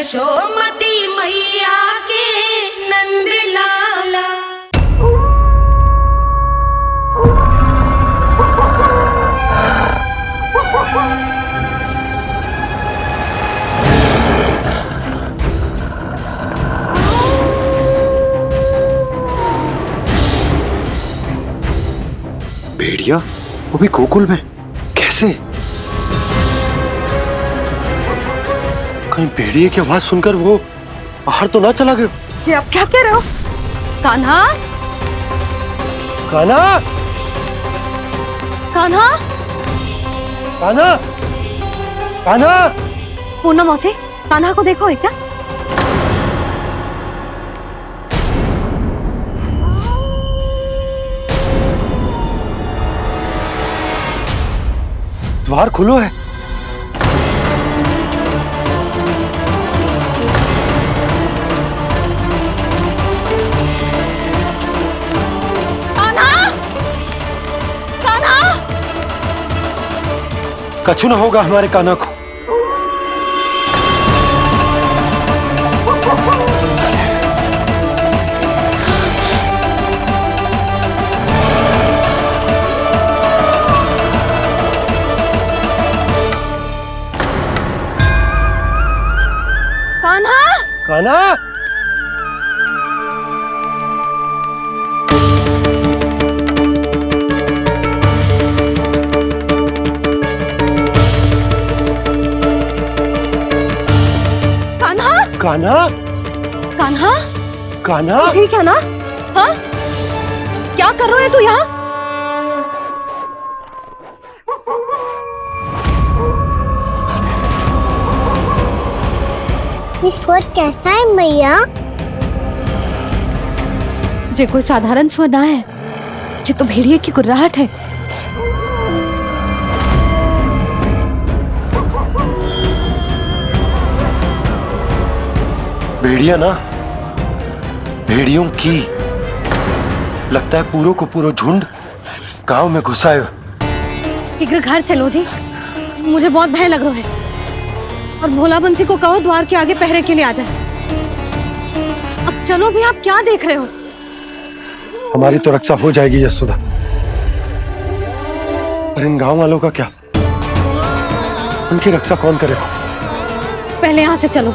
यशोमती मैया के नंद लाला। भेड़िया वो भी गोकुल में कैसे? कहीं भेड़िए की आवाज सुनकर वो बाहर तो ना चला गया? जी आप क्या कह रहे हो? कान्हा, कान्हा, कान्हा, कान्हा, कान्हा। पूनम मौसी, कान्हा को देखो है क्या? द्वार खुलो है। कान्हा, कान्हा, कछु ना होगा हमारे कान्हा को। कान्हा, कान्हा, कान्हा, कान्हा, कान्हा, कान्हा। ठीक है ना? हाँ, क्या कर रहे हो तू यहाँ? ये स्वर कैसा है मैया? जे कोई साधारण स्वर ना है, जे तो भेड़िए की गुर्राहट है। भेड़िया ना, भेड़ियों की लगता है पूरो को पूरो झुंड गांव में घुसा है। शीघ्र घर चलो जी, मुझे बहुत भय लग रहा है। और भोला बंसी को कहो द्वार के आगे पहरे के लिए आ जाए। अब चलो भी, आप क्या देख रहे हो? हमारी तो रक्षा हो जाएगी यशोदा, पर इन गांव वालों का क्या? उनकी रक्षा कौन करेगा? पहले यहाँ से चलो।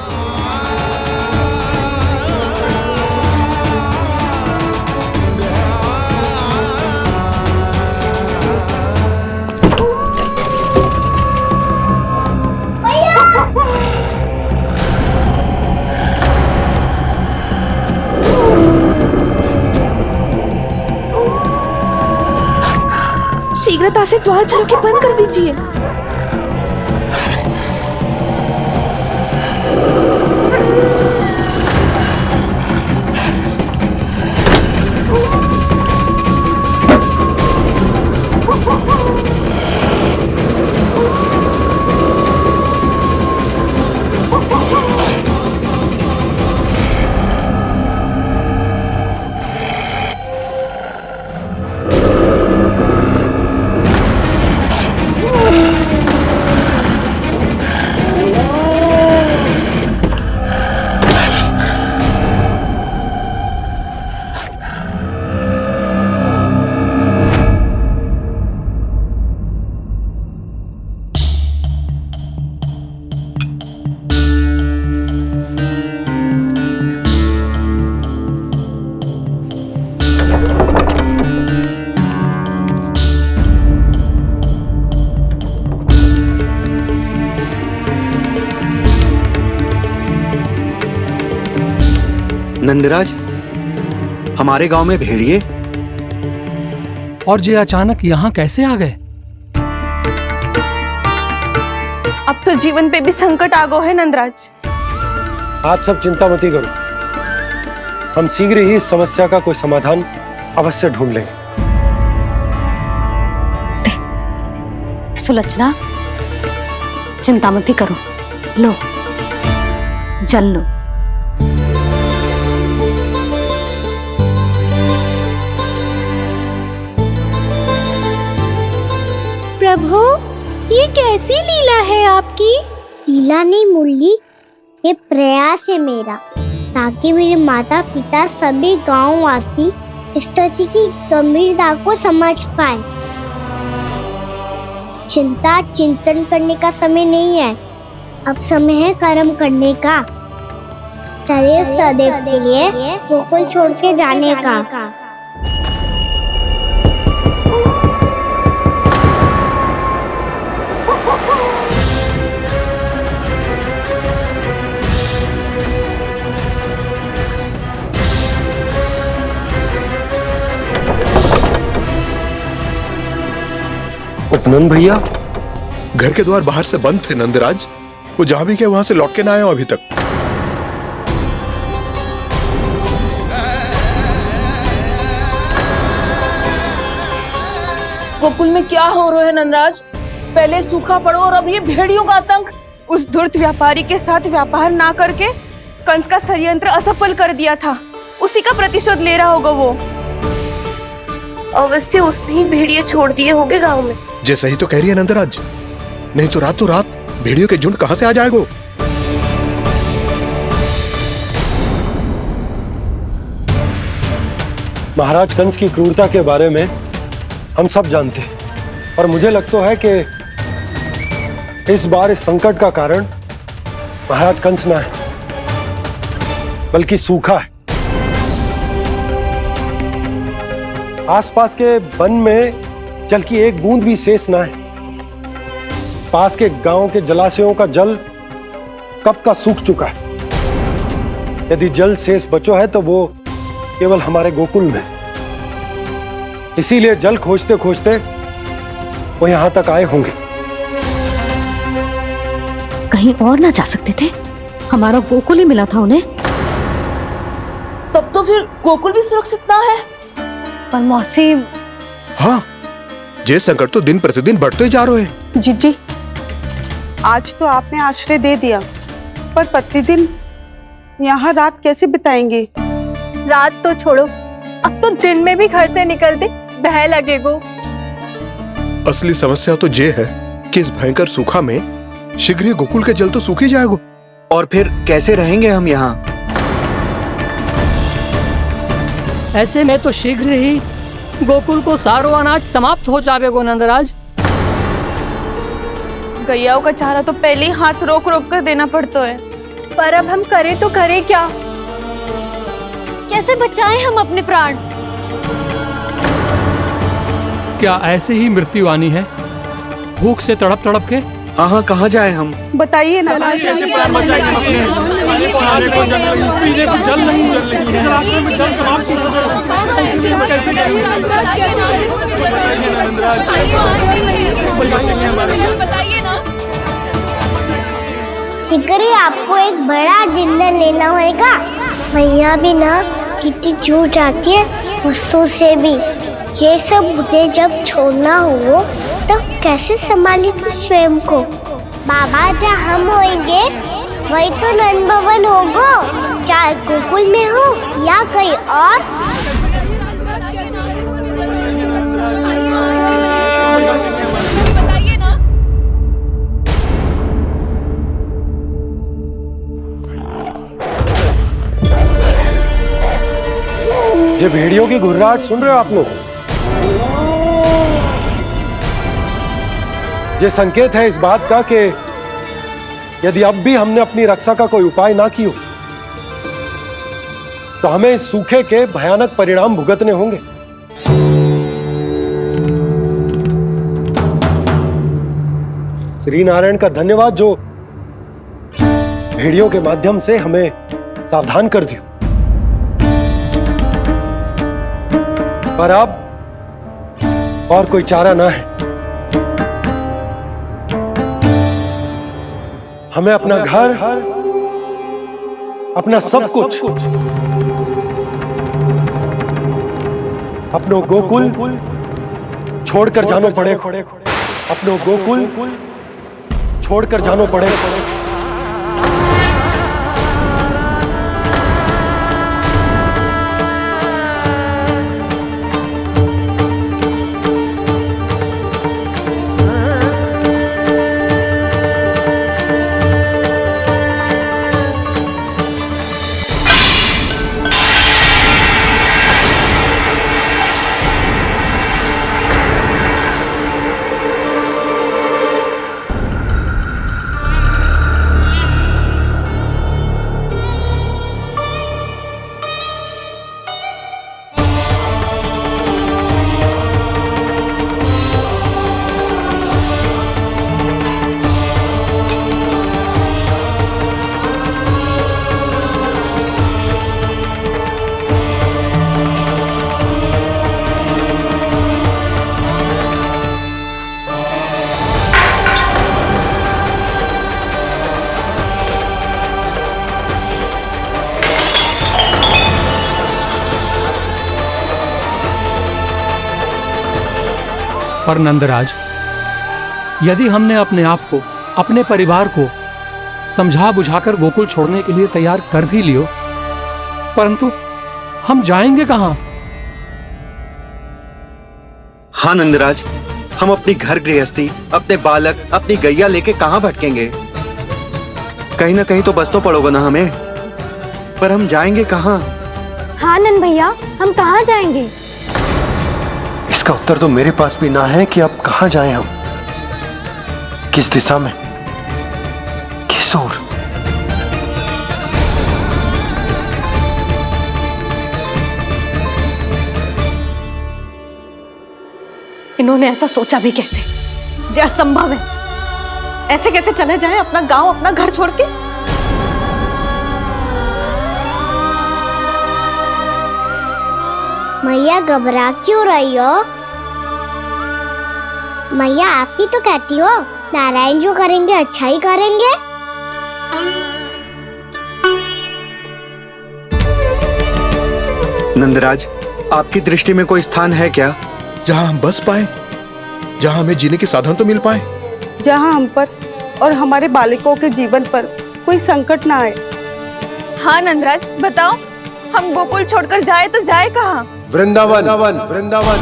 शीघ्रता से द्वार चारों के बंद कर दीजिए। नंदराज, हमारे गांव में भेड़िए और ये अचानक यहाँ कैसे आ गए? अब तो जीवन पे भी संकट आ गो है नंदराज। आप सब चिंता मत करो, हम शीघ्र ही इस समस्या का कोई समाधान अवश्य ढूंढ लेंगे। सुलक्षणा, चिंता मत करो, लो जल लो। प्रभु, ये कैसी लीला है आपकी? लीला नहीं मुरली, ये प्रयास है मेरा, ताकि मेरे माता पिता सभी गांव वासी इस स्थिति की गंभीरता को समझ पाए। चिंता चिंतन करने का समय नहीं है, अब समय है कर्म करने का, सदैव सदैव के लिए गोकुल छोड़ के जाने का। उपनंद भैया, घर के द्वार बाहर से बंद थे नंदराज। वो जहां भी गए वहां से लौट के ना आए हो अभी तक। गोकुल में क्या हो रहा है नंदराज? पहले सूखा पड़ो और अब ये भेड़ियों का आतंक। उस धूर्त व्यापारी के साथ व्यापार ना करके कंस का षड्यंत्र असफल कर दिया था, उसी का प्रतिशोध ले रहा होगा वो। अवश्य उसने ही भेड़िए छोड़ दिए होंगे गांव में। जे सही तो कह रही है नंदराज, नहीं तो रात भेड़ियों के झुंड कहां से आ जाएगा। महाराज कंस की क्रूरता के बारे में हम सब जानते हैं, और मुझे लगता है कि इस बार इस संकट का कारण महाराज कंस ना है, बल्कि सूखा है। आसपास के वन में जल की एक बूंद भी शेष ना है। पास के गांव के जलाशयों का जल कब का सूख चुका है। यदि जल शेष बचो है तो वो केवल हमारे गोकुल में। इसीलिए जल खोजते खोजते वो यहां तक आए होंगे। कहीं और ना जा सकते थे? हमारा गोकुल ही मिला था उन्हें। तब तो फिर गोकुल भी सुरक्षित ना है। पर मौसी, हाँ, ये संकट तो दिन प्रतिदिन बढ़ते जा रहे हैं। जीजी, आज तो आपने आश्रय दे दिया, पर प्रतिदिन यहाँ रात कैसे बिताएंगे? रात तो छोड़ो, अब तो दिन में भी घर से निकलते भय लगेगो। असली समस्या तो ये है कि इस भयंकर सूखा में शीघ्र ही गोकुल के जल तो सूख ही जाएगा। और फिर कैसे रहेंगे हम यहाँ? ऐसे में तो शीघ्र ही गोकुल को सारो अनाज समाप्त हो जाएगो नंदराज। गैयाओं का चारा तो पहले ही हाथ रोक रोक कर देना पड़ता है। पर अब हम करें तो करें क्या? कैसे बचाएं हम अपने प्राण? क्या ऐसे ही मृत्यु आनी है, भूख से तड़प तड़प के? हाँ, कहाँ जाए हम? बताइए ना। जल नहीं, जल में जल समाप्त हो शीघ्र ही आपको एक बड़ा डिनर लेना होगा। भैया भी ना कितनी जूझ जाती है गुस्सों से भी। ये सब मुझे जब छोड़ना हो तो कैसे संभालेंगे स्वयं को? बाबा जहाँ हम होंगे वही तो नंद भवन होगा, चाहे गोकुल में हो या कहीं और। ये भेड़ियों की घुर्राहट सुन रहे हो आप लोग? ये संकेत है इस बात का कि यदि अब भी हमने अपनी रक्षा का कोई उपाय ना किया तो हमें इस सूखे के भयानक परिणाम भुगतने होंगे। श्री नारायण का धन्यवाद जो भेड़ियों के माध्यम से हमें सावधान कर दिया। पर अब और कोई चारा ना है। हमें अपना घर, अपना सब कुछ, अपनो गोकुल छोड़कर जानो पड़ेगा। अपनो गोकुल छोड़कर जानो पड़ेगा। पर नंदराज, यदि हमने अपने आप को, अपने परिवार को समझा बुझाकर गोकुल छोड़ने के लिए तैयार कर भी लियो, परंतु हम जाएंगे कहां? हाँ नंदराज, हम अपनी घर गृहस्थी, अपने बालक, अपनी गैया लेके कहाँ भटकेंगे? कहीं ना कहीं तो बस तो पड़ोगे ना हमें, पर हम जाएंगे कहाँ? हाँ नंद भैया, हम कहाँ जाएंगे? इसका उत्तर तो मेरे पास भी ना है कि अब कहां जाएं हम, किस दिशा में, किस ओर। इन्होंने ऐसा सोचा भी कैसे? जो असंभव है। ऐसे कैसे चले जाएं अपना गांव, अपना घर छोड़ के? मैया घबरा क्यों रही हो? मैया आप ही तो कहती हो नारायण जो करेंगे अच्छा ही करेंगे। नंदराज, आपकी दृष्टि में कोई स्थान है क्या जहां हम बस पाए, जहां हमें जीने के साधन तो मिल पाए, जहाँ हम पर और हमारे बालकों के जीवन पर कोई संकट ना आए। हाँ नंदराज, बताओ, हम गोकुल छोड़कर जाए तो जाए कहाँ? वृंदावन, वृंदावन।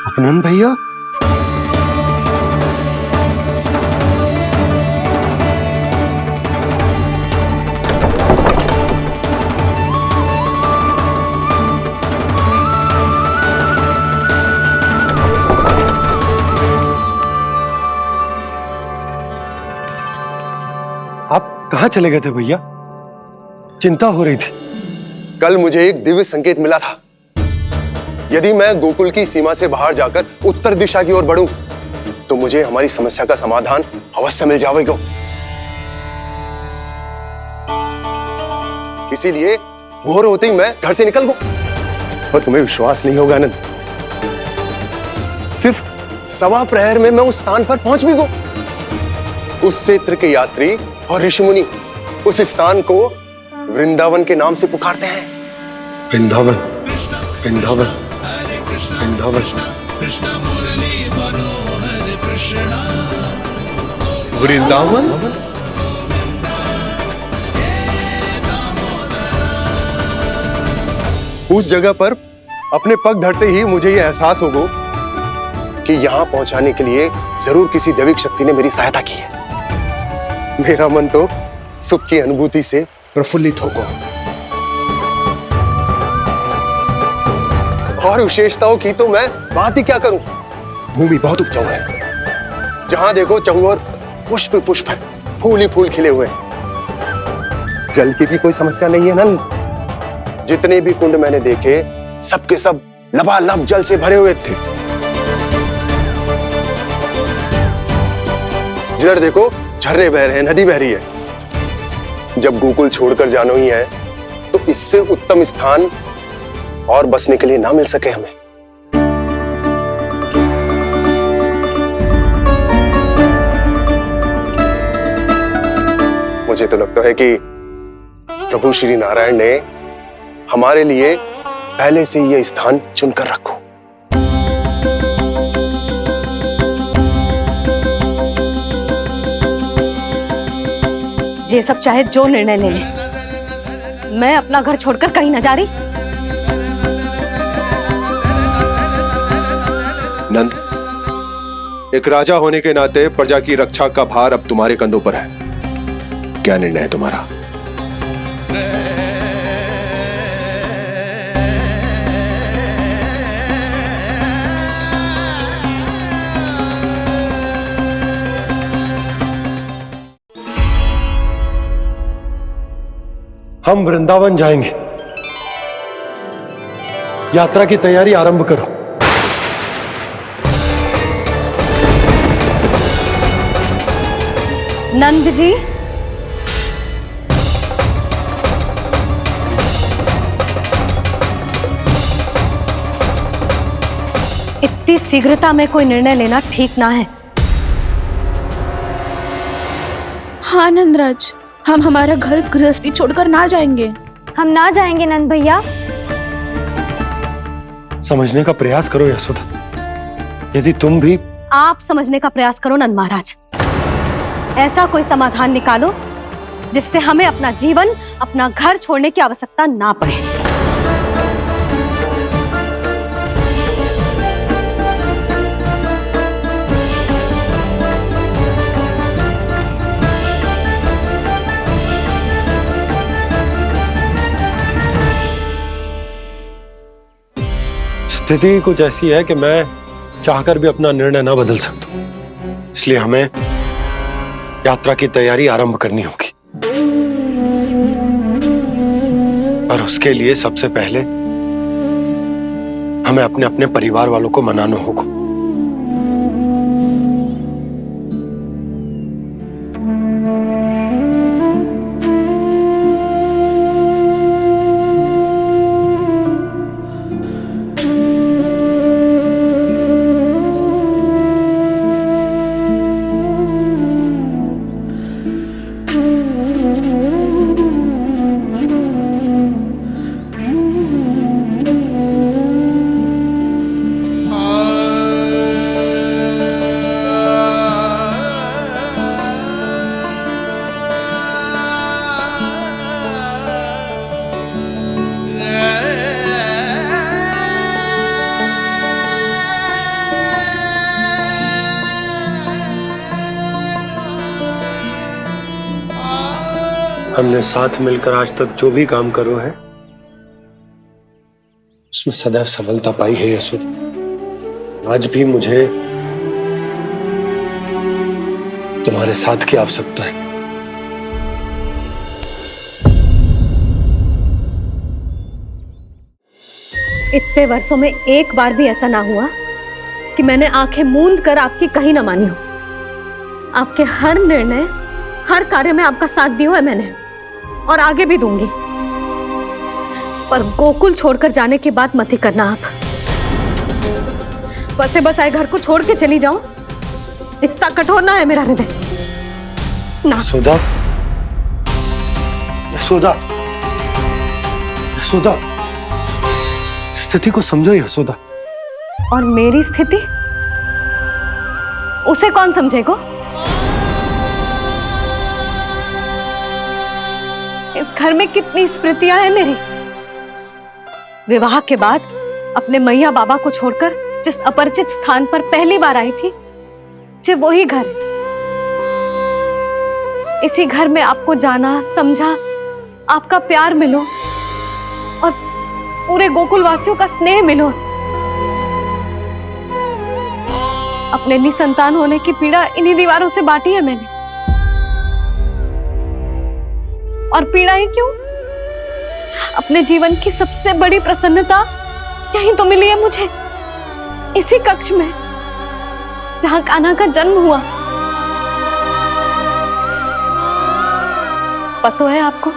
अपनन भैया, आप कहां चले गए थे भैया? चिंता हो रही थी। कल मुझे एक दिव्य संकेत मिला था। यदि मैं गोकुल की सीमा से बाहर जाकर उत्तर दिशा की ओर बढ़ूं, तो मुझे हमारी समस्या का समाधान अवश्य मिल जाएगा। इसीलिए भोर होते ही मैं घर से निकल गया। और तुम्हें विश्वास नहीं होगा आनंद, सिर्फ सवा प्रहर में मैं उस स्थान पर पहुंच भी गया। उस क्षेत्र के यात्री और ऋषिमुनि उस स्थान को वृंदावन के नाम से पुकारते हैं। वृंदावन, वृंदावन, वृंदावन। वृंदावन? उस जगह पर अपने पग धरते ही मुझे यह एहसास होगा कि यहां पहुंचाने के लिए जरूर किसी दैविक शक्ति ने मेरी सहायता की है। मेरा मन तो सुख की अनुभूति से प्रफुल्लित होगा। और विशेषताओं की तो मैं बात ही क्या करूं। भूमि बहुत उपजाऊ है, जहां देखो चहुओर पुष्प पुष्प है, फूल ही फूल खिले हुए हैं। जल की भी कोई समस्या नहीं है नंद। जितने भी कुंड मैंने देखे, सबके सब लबालब जल से भरे हुए थे। जिधर देखो झरने बह रहे हैं, नदी बह रही है। जब गोकुल छोड़कर जाना ही है, तो इससे उत्तम स्थान और बसने के लिए ना मिल सके हमें। मुझे तो लगता है कि प्रभु श्री नारायण ने हमारे लिए पहले से यह स्थान चुनकर रखो। ये सब चाहे जो निर्णय ले ले, मैं अपना घर छोड़कर कहीं न जा रही। नंद, एक राजा होने के नाते प्रजा की रक्षा का भार अब तुम्हारे कंधों पर है। क्या निर्णय है तुम्हारा? हम वृंदावन जाएंगे। यात्रा की तैयारी आरंभ करो। नंद जी, इतनी शीघ्रता में कोई निर्णय लेना ठीक ना है। हाँ नंदराज, हम हमारा घर गृहस्थी छोड़कर ना जाएंगे। हम ना जाएंगे नंद भैया। समझने का प्रयास करो यशोदा। यदि तुम भी आप समझने का प्रयास करो नंद महाराज। ऐसा कोई समाधान निकालो जिससे हमें अपना जीवन, अपना घर छोड़ने की आवश्यकता ना पड़े। स्थिति कुछ ऐसी है कि मैं चाहकर भी अपना निर्णय ना बदल सकता, इसलिए हमें यात्रा की तैयारी आरंभ करनी होगी। और उसके लिए सबसे पहले हमें अपने अपने परिवार वालों को मनाना होगा। हमने साथ मिलकर आज तक जो भी काम करो है उसमें सदैव सफलता पाई है यशोदा। आज भी मुझे तुम्हारे साथ की आवश्यकता है। इतने वर्षों में एक बार भी ऐसा ना हुआ कि मैंने आंखें मूंद कर आपकी कहीं ना मानी हो। आपके हर निर्णय, हर कार्य में आपका साथ दिया है मैंने, और आगे भी दूंगी। पर गोकुल छोड़कर जाने की बात मत ही करना आप। बसे बसाए घर को छोड़ के चली जाऊं, इतना कठोर ना है मेरा हृदय ना। यशोदा, यशोदा, यशोदा, स्थिति को समझो यशोदा। और मेरी स्थिति उसे कौन समझेगा? इस घर में कितनी स्मृतियां हैं मेरी। विवाह के बाद अपने मैया बाबा को छोड़कर जिस अपरिचित स्थान पर पहली बार आई थी, जो वही घर। इसी घर में आपको जाना, समझा, आपका प्यार मिलो और पूरे गोकुल वासियों का स्नेह मिलो। अपने निसंतान होने की पीड़ा इन्हीं दीवारों से बांटी है मैंने। और पीड़ा ही क्यों? अपने जीवन की सबसे बड़ी प्रसन्नता यही तो मिली है मुझे, इसी कक्ष में जहां कान्हा का जन्म हुआ। पता है आपको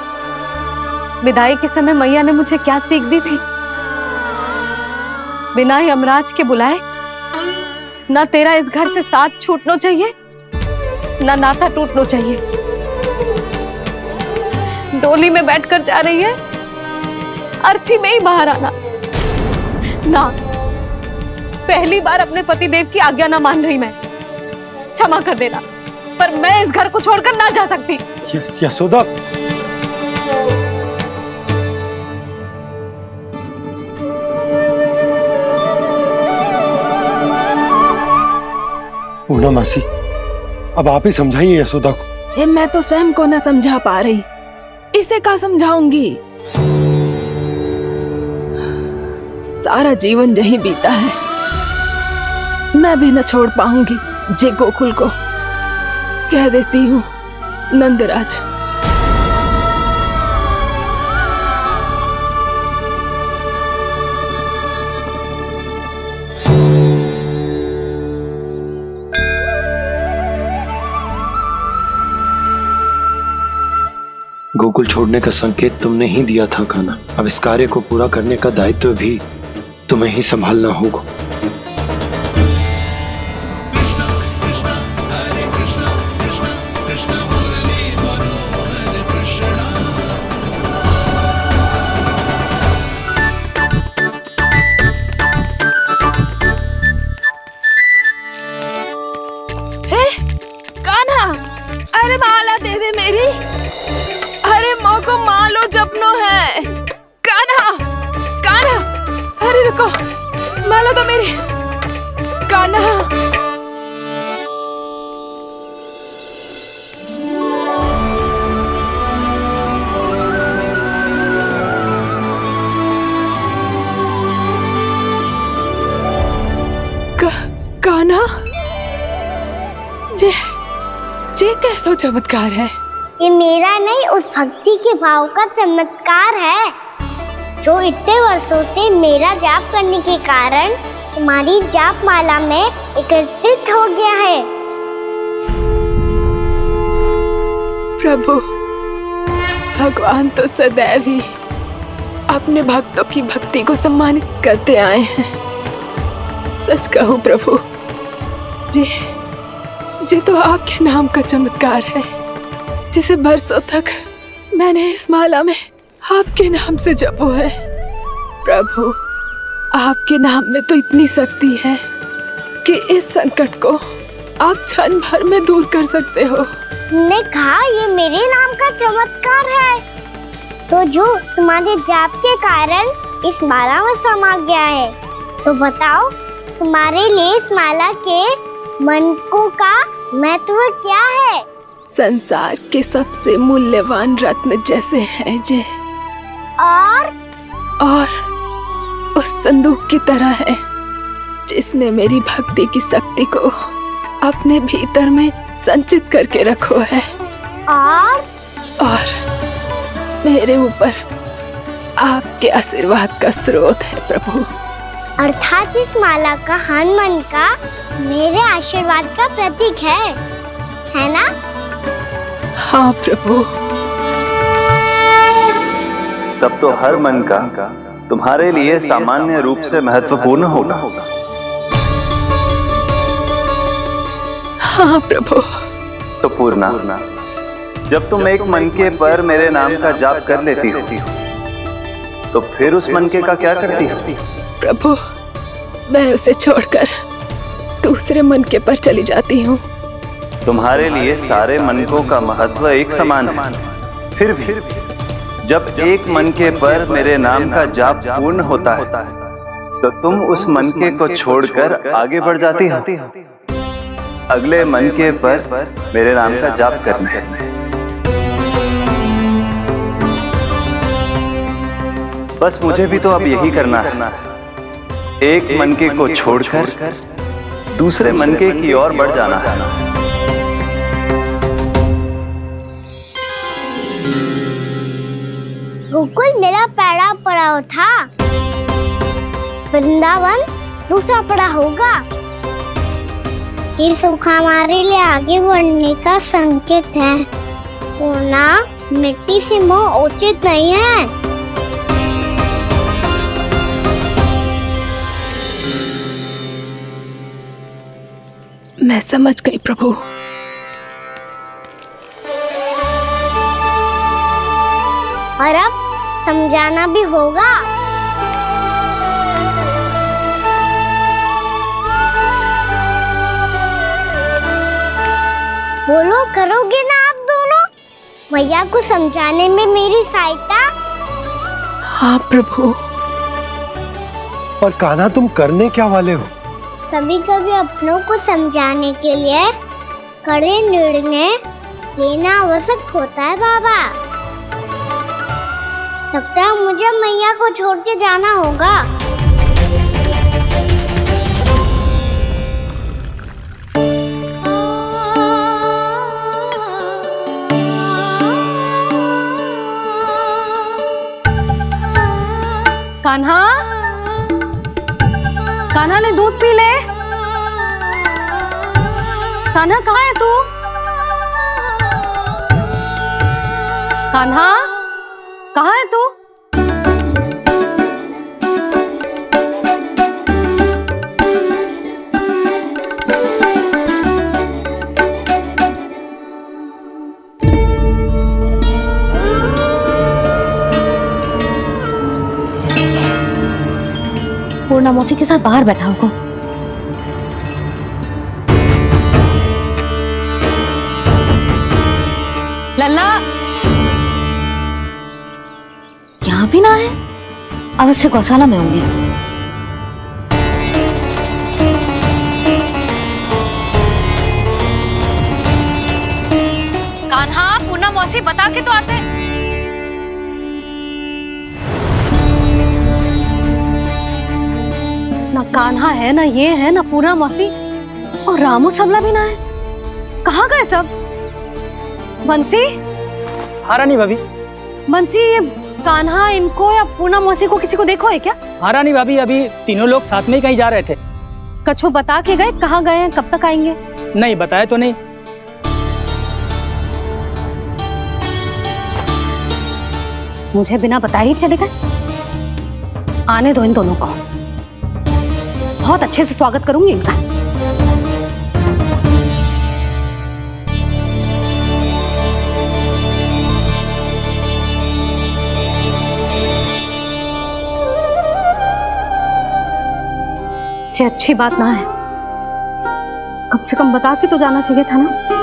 विदाई के समय मैया ने मुझे क्या सीख दी थी? बिना ही यमराज के बुलाए ना तेरा इस घर से साथ छूटना चाहिए, ना नाता टूटना चाहिए। डोली में बैठकर जा रही है, अर्थी में ही बाहर आना ना। पहली बार अपने पतिदेव की आज्ञा ना मान रही मैं, क्षमा कर देना, पर मैं इस घर को छोड़कर ना जा सकती। यशोदा, पूर्णा मासी, अब आप ही समझाइए यशोदा को। मैं तो स्वयं को न समझा पा रही, इसे क्या समझाऊंगी? सारा जीवन यही बीता है, मैं भी न छोड़ पाऊंगी जे गोकुल को। कह देती हूँ नंदराज। गोकुल छोड़ने का संकेत तुमने ही दिया था कान्हा। अब इस कार्य को पूरा करने का दायित्व भी तुम्हें ही संभालना होगा। सुनो तो मेरी कान्हा। कान्हा, जे कैसो चमत्कार है? ये मेरा नहीं, उस भक्ति के भाव का चमत्कार है जो इतने वर्षों से मेरा जाप करने के कारण तुम्हारी जाप माला में एकत्रित हो गया है। प्रभु, भगवान तो सदैव ही अपने भक्तों की भक्ति को सम्मानित करते आए हैं। सच कहूं प्रभु, ये तो आपके नाम का चमत्कार है, जिसे बरसों तक मैंने इस माला में आपके नाम से जपो है। प्रभु, आपके नाम में तो इतनी शक्ति है कि इस संकट को आप क्षण भर में दूर कर सकते हो। तुमने कहा ये मेरे नाम का चमत्कार है, तो जो तुम्हारे जाप के कारण इस माला में समा गया है, तो बताओ तुम्हारे लिए इस माला के मनकों का महत्व क्या है? संसार के सबसे मूल्यवान रत्न जैसे हैं जे, और उस संदूक की तरह है जिसने मेरी भक्ति की शक्ति को अपने भीतर में संचित करके रखो है, और मेरे ऊपर आपके आशीर्वाद का स्रोत है प्रभु। अर्थात इस माला का हनुमान का मेरे आशीर्वाद का प्रतीक है ना? हाँ प्रभु। तब तो हर मन का तुम्हारे लिए सामान्य रूप से महत्वपूर्ण होगा। हाँ प्रभु। तो पूर्णा, जब तुम एक मनके पर मेरे नाम का जाप कर लेती हो, तो फिर उस मनके का क्या करती हो? प्रभु, मैं उसे छोड़कर दूसरे मनके पर चली जाती हूँ। तुम्हारे लिए सारे मनकों का महत्व एक समान है। फिर भी जब एक मनके पर मेरे नाम का जाप पूर्ण होता है, तो तुम उस मनके को छोड़कर आगे बढ़ जाती हो अगले मनके पर मेरे नाम का जाप करने। बस मुझे भी तो अब यही करना है, एक मनके को छोड़कर दूसरे मनके की ओर बढ़ जाना है। गोकुल मेरा पहला पड़ाव था, वृंदावन दूसरा पड़ाव होगा। ये सुख हमारे लिए आगे बढ़ने का संकेत है, पूर्णा, मिट्टी से मोह उचित नहीं है। मैं समझ गई प्रभु। और अब समझाना भी होगा। बोलो, करोगे ना आप दोनों? मैया को समझाने में मेरी सहायता? हाँ प्रभु। पर कान्हा, तुम करने क्या वाले हो? कभी कभी अपनों को समझाने के लिए कड़े निर्णय लेना आवश्यक होता है बाबा। लगता है मुझे मैया को छोड़ के जाना होगा। कान्हा, कान्हा ने दूध पी ले। कान्हा कहाँ है तू? कान्हा, कहाँ है तू? पूर्णा मौसी के साथ बाहर बैठा होगा। लल्ला, यहाँ भी ना है, अवश्य गौशाला में होंगे। मौसी बता के तो आते। ना कान्हा है, ना ये है, ना पूर्णा मौसी, और रामू सबला भी ना है। कहाँ गए सब? बंसी? हाँ रानी भाभी। बंसी, ये कान्हा इनको या पूर्णा मौसी को किसी को देखो है क्या? हाँ रानी भाभी, अभी तीनों लोग साथ में ही कहीं जा रहे थे। कछु बता के गए कहाँ गए हैं, कब तक आएंगे? नहीं बताया तो नहीं। मुझे बिना बताए ही चले गए। आने दो इन दोनों को, बहुत अच्छे से स्वागत करूंगी इनका। ये अच्छी बात ना है, कम से कम बता के तो जाना चाहिए था ना।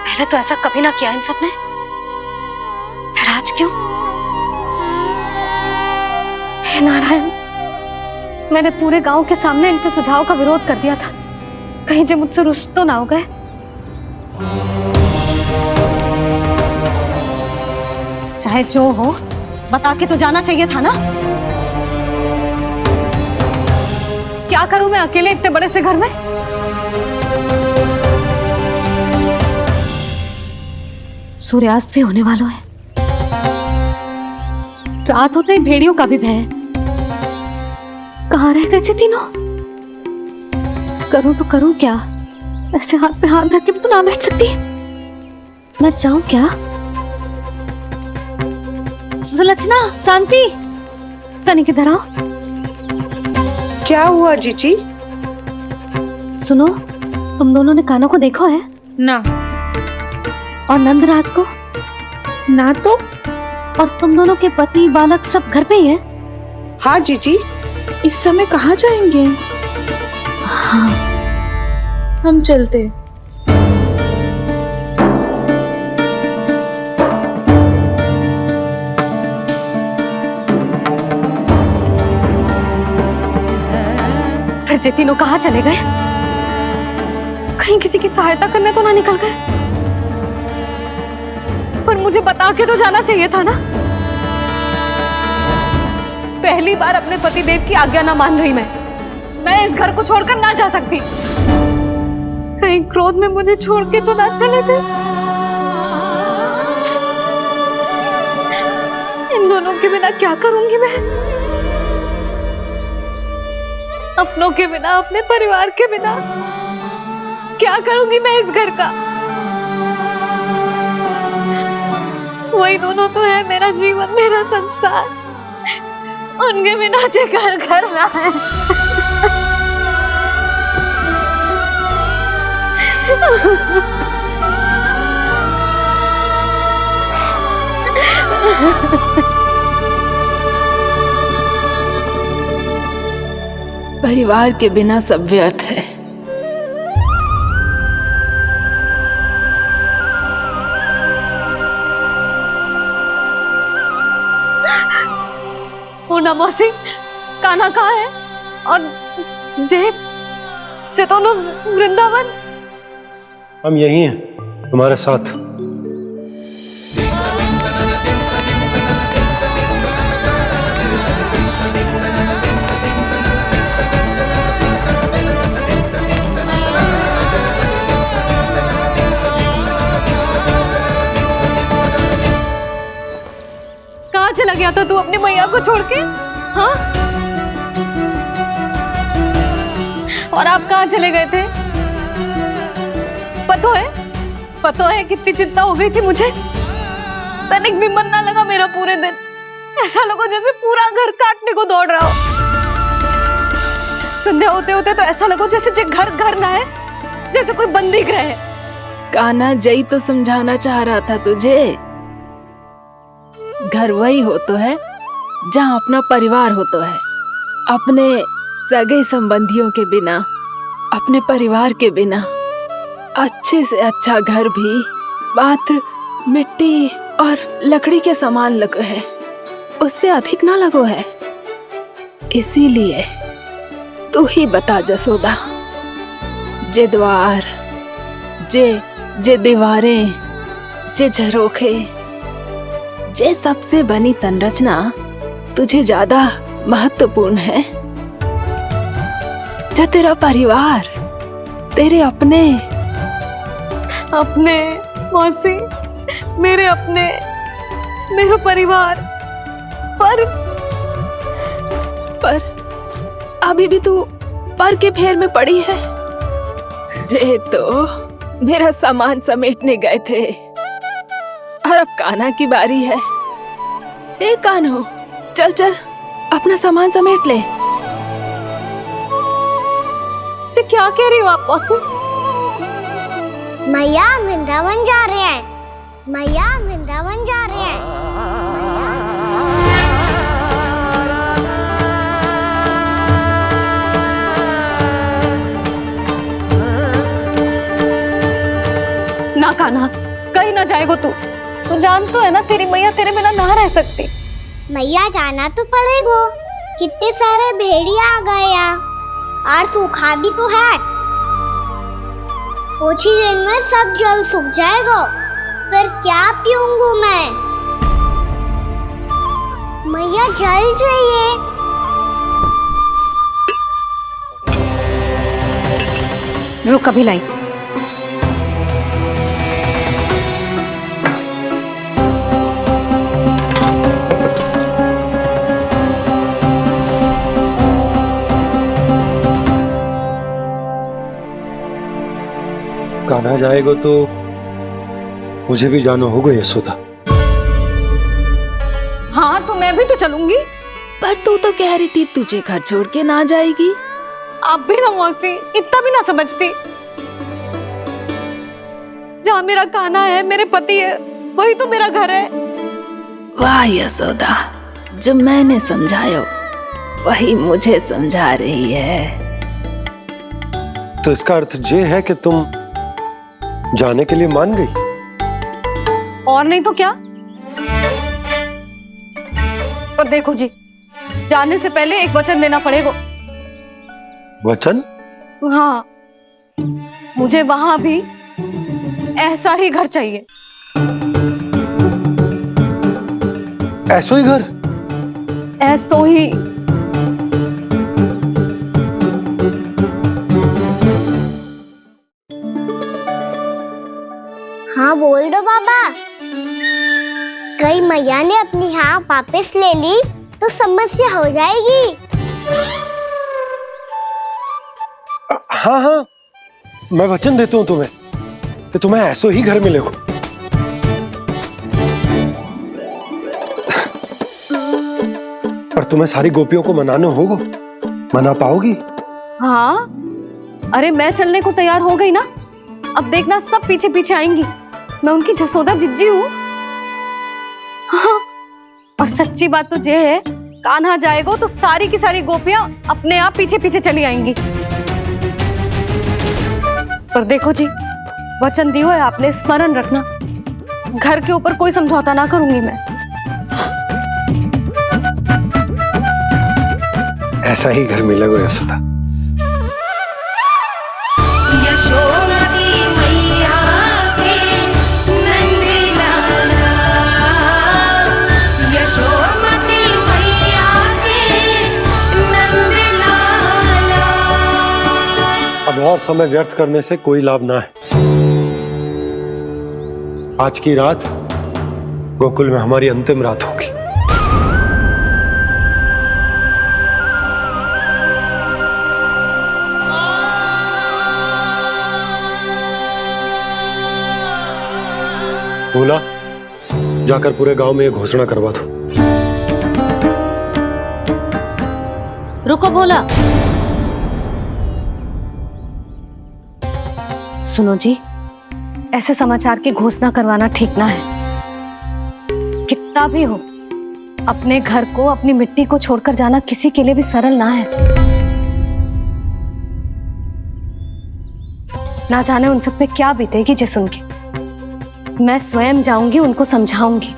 पहले तो ऐसा कभी ना किया इन सब ने, फिर आज क्यों? हे नारायण, मैंने पूरे गांव के सामने इनके सुझाव का विरोध कर दिया था, कहीं जो मुझसे रुष्ट तो ना हो गए। चाहे जो हो, बता के तो जाना चाहिए था ना। क्या करूं मैं अकेले इतने बड़े से घर में? सूर्यास्त भी होने वाला है, रात होते ही भेड़ियों का भी भय है। कहाँ रह गए तीनों? करूं तो करूं क्या? ऐसे हाथ पे हाथ धर के भी तो ना बैठ सकती। मैं जाऊं क्या? सुलक्षणा, शांति, तनी किधर आओ। क्या हुआ जीजी? सुनो, तुम दोनों ने कान्हा को देखा है? ना। और नंदराज को? ना तो। और तुम दोनों के पति बालक सब घर पे ही हैं? हाँ जीजी। इस समय कहाँ जाएंगे? हाँ, हम चलते। फिर जे तीनों कहाँ चले गए? कहीं किसी की सहायता करने तो ना निकल गए? पर मुझे बता के तो जाना चाहिए था ना। पहली बार अपने पतिदेव की आज्ञा ना मान रही मैं इस घर को छोड़कर ना जा सकती। कहीं क्रोध में मुझे छोड़ के तो ना चले गए। इन दोनों के बिना क्या करूंगी मैं? अपनों के बिना, अपने परिवार के बिना क्या करूंगी मैं इस घर का? वही दोनों तो है मेरा जीवन, मेरा संसार। उनके बिना जे घर घर ना है। परिवार के बिना सब व्यर्थ है। पूर्णा मौसी, कान्हा कहाँ है? और जे दोनों वृंदावन? हम यही हैं तुम्हारे साथ। कहाँ चला गया था तू अपनी मैया को छोड़ के? हाँ? और आप कहाँ चले गए थे? पतो है कितनी चिंता हो गई थी मुझे। तनिक भी मन ना लगा मेरा पूरे दिन। ऐसा लगा जैसे पूरा घर काटने को दौड़ रहा हो। संध्या होते होते तो ऐसा लगा जैसे घर घर ना है, जैसे कोई बंदी गृह है। कान्हा, जय तो समझाना चाह रहा था तुझे। घर वही हो तो है जहाँ अपना परिवार हो तो है, अपने सगे संबंधियों के बिना अपने परिवार के बिना अच्छे से अच्छा घर भी मात्र मिट्टी और लकड़ी के समान लगो है, उससे अधिक ना लगो है। इसीलिए तू ही बता जसोदा, जे द्वार, जे दीवारें, जे झरोखे, जे सबसे बनी संरचना तुझे ज्यादा महत्वपूर्ण है? जा तेरा परिवार, तेरे अपने मौसी, मेरा परिवार, पर अभी भी तू पर के फेर में पड़ी है। जे तो मेरा सामान समेटने गए थे और अब कान्हा की बारी है। हे कान्हो, चल चल अपना सामान समेट ले। जी क्या कह रही हो आप मौसी? मैया वृंदावन जा रहे हैं, मैया वृंदावन जा रहे हैं। ना कान्हा, कहीं ना जाएगो तू जान तो है ना तेरी मैया तेरे बिना ना रह सकती। मैया जाना तो पड़ेगा, कितने सारे भेड़िया आ गए हैं और सूखा भी तो है। कुछ ही दिन में सब जल सूख जाएगा, फिर क्या पीऊंगा मैं? मैया जल चाहिए। रुक अभी लाई। कान्हा जाएगा तो मुझे भी जाना होगा यशोदा। हाँ तो मैं भी तो चलूंगी। पर तू तो कह रही थी तुझे घर छोड़ के ना जाएगी। आप भी ना मौसी, इतना भी ना समझती। जहाँ मेरा कान्हा है, मेरे पति है, वही तो मेरा घर है। वाह यशोदा, जो मैंने समझाया वही मुझे समझा रही है। तो इसका अर्थ ये है कि तुम जाने के लिए मान गई? और नहीं तो क्या। पर देखो जी, जाने से पहले एक वचन देना पड़ेगा। वचन? हाँ, मुझे वहां भी ऐसा ही घर चाहिए। ऐसो ही घर? ऐसो ही। हाँ बोल दो बाबा। कहीं मैया ने अपनी हाँ वापस ले ली तो समस्या हो जाएगी। हाँ हाँ, मैं वचन देता हूँ तुम्हें कि तुम्हें ऐसो ही घर मिलेगा। पर तुम्हें सारी गोपियों को मनाना होगा, मना पाओगी? हाँ, अरे मैं चलने को तैयार हो गई ना। अब देखना सब पीछे पीछे आएंगी। मैं उनकी जसोदा जिज्जी हूँ। हाँ, और सच्ची बात तो ये है, कान्हा जाएगा तो सारी की सारी गोपियां अपने आप पीछे पीछे चली आएंगी। पर देखो जी, वचन दियो है आपने, स्मरण रखना। घर के ऊपर कोई समझौता ना करूंगी मैं। ऐसा ही घर मिलेगा यशोदा। अब और समय व्यर्थ करने से कोई लाभ ना है। आज की रात गोकुल में हमारी अंतिम रात होगी। बोला, जाकर पूरे गांव में ये घोषणा करवा दो। रुको भोला। सुनो जी, ऐसे समाचार की घोषणा करवाना ठीक ना है। कितना भी हो, अपने घर को, अपनी मिट्टी को छोड़कर जाना किसी के लिए भी सरल ना है। ना जाने उन सब पे क्या बीतेगी जे सुन के। मैं स्वयं जाऊंगी, उनको समझाऊंगी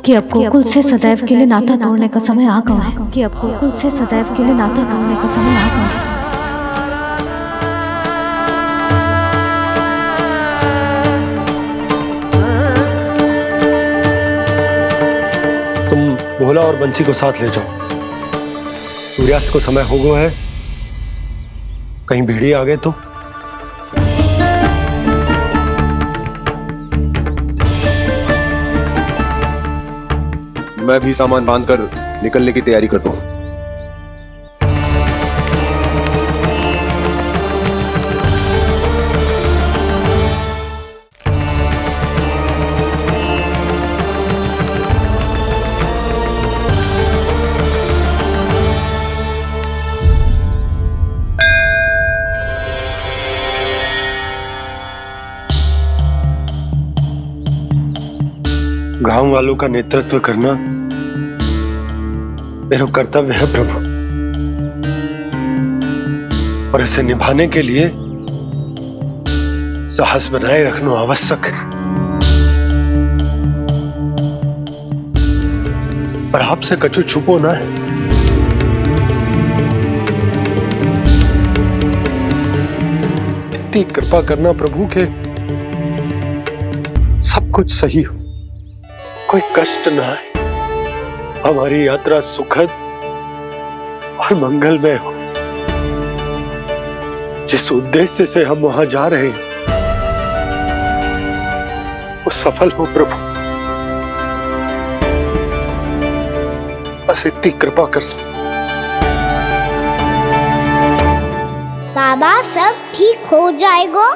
कि अब गोकुल से सदैव के लिए नाता तोड़ने का समय आ गया है, कि अब गोकुल से सदैव के लिए नाता तोड़ने का समय आ गया है। तुम भोला और बंसी को साथ ले जाओ। सूर्यास्त को समय हो गया है, कहीं भेड़िए आ गए तो। मैं भी सामान बांधकर निकलने की तैयारी करता हूँ। गांव वालों का नेतृत्व करना मेरा कर्तव्य है प्रभु, और इसे निभाने के लिए साहस बनाए रखना आवश्यक है। पर आपसे कछु छुपो ना है। इतनी कृपा करना प्रभु के सब कुछ सही हो, कोई कष्ट ना है, हमारी यात्रा सुखद और मंगलमय हो। जिस उद्देश्य से हम वहां जा रहे हैं वो सफल हो प्रभु, बस इतनी कृपा कर लो। बाबा सब ठीक हो जाएगा।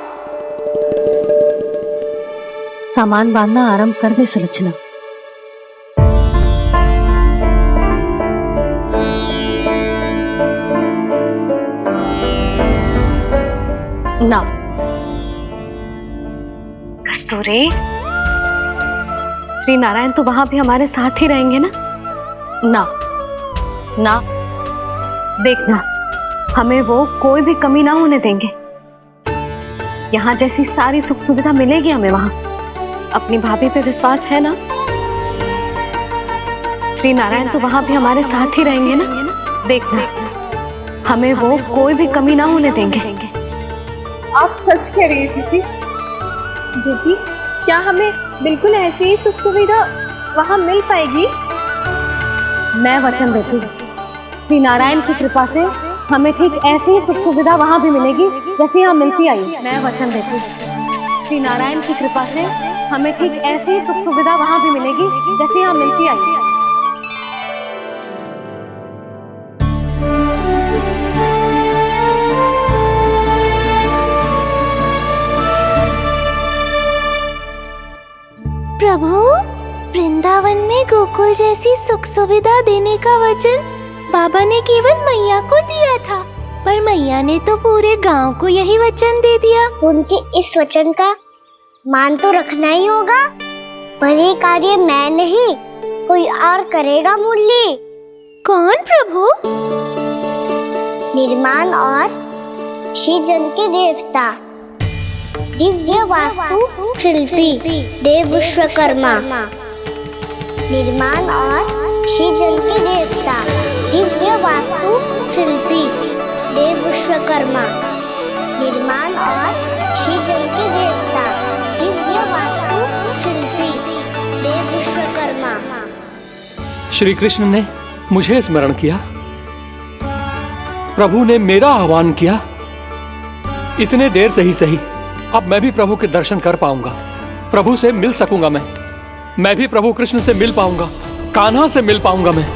सामान बांधना आरंभ कर दे सुलोचना। ना कस्तूरी, श्री नारायण तो वहां भी हमारे साथ ही रहेंगे ना? ना ना, देखना हमें वो कोई भी कमी ना होने देंगे। यहाँ जैसी सारी सुख सुविधा मिलेगी हमें वहां। अपनी भाभी पे विश्वास है ना? श्री नारायण तो वहां भी हमारे साथ ही रहेंगे ना? देखना हमें वो कोई भी कमी ना होने देंगे। आप सच कह रही है दीदी। जीजी, क्या हमें बिल्कुल ऐसी ही सुख सुविधा वहाँ मिल पाएगी? मैं वचन देती हूँ, श्री नारायण की कृपा से हमें ठीक ऐसी ही सुख सुविधा वहाँ भी मिलेगी जैसी यहाँ मिलती आई। मैं वचन देती हूँ, श्री नारायण की कृपा से हमें ठीक ऐसी ही सुख सुविधा वहाँ भी मिलेगी जैसी यहाँ मिलती आई। प्रभु, वृंदावन में गोकुल जैसी सुख सुविधा देने का वचन बाबा ने केवल मैया को दिया था, पर मैया ने तो पूरे गांव को यही वचन दे दिया। उनके इस वचन का मान तो रखना ही होगा, पर ये कार्य मैं नहीं कोई और करेगा। मुरली कौन प्रभु? निर्माण और सृजन के देवता, दिव्य वास्तु शिल्पी देव विश्वकर्मा। निर्माण और सृजन के देवता, दिव्य वास्तु शिल्पी देव विश्वकर्मा। निर्माण और सृजन के देवता, दिव्य वास्तु शिल्पी देव विश्वकर्मा। श्री कृष्ण ने मुझे स्मरण किया, प्रभु ने मेरा आह्वान किया। इतने देर से ही सही, अब मैं भी प्रभु के दर्शन कर पाऊंगा, प्रभु से मिल सकूंगा। मैं भी प्रभु कृष्ण से मिल पाऊंगा, कान्हा से मिल पाऊंगा मैं।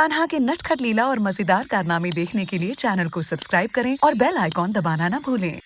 कान्हा के नटखट लीला और मजेदार कारनामे देखने के लिए चैनल को सब्सक्राइब करें और बेल आइकॉन दबाना ना भूलें।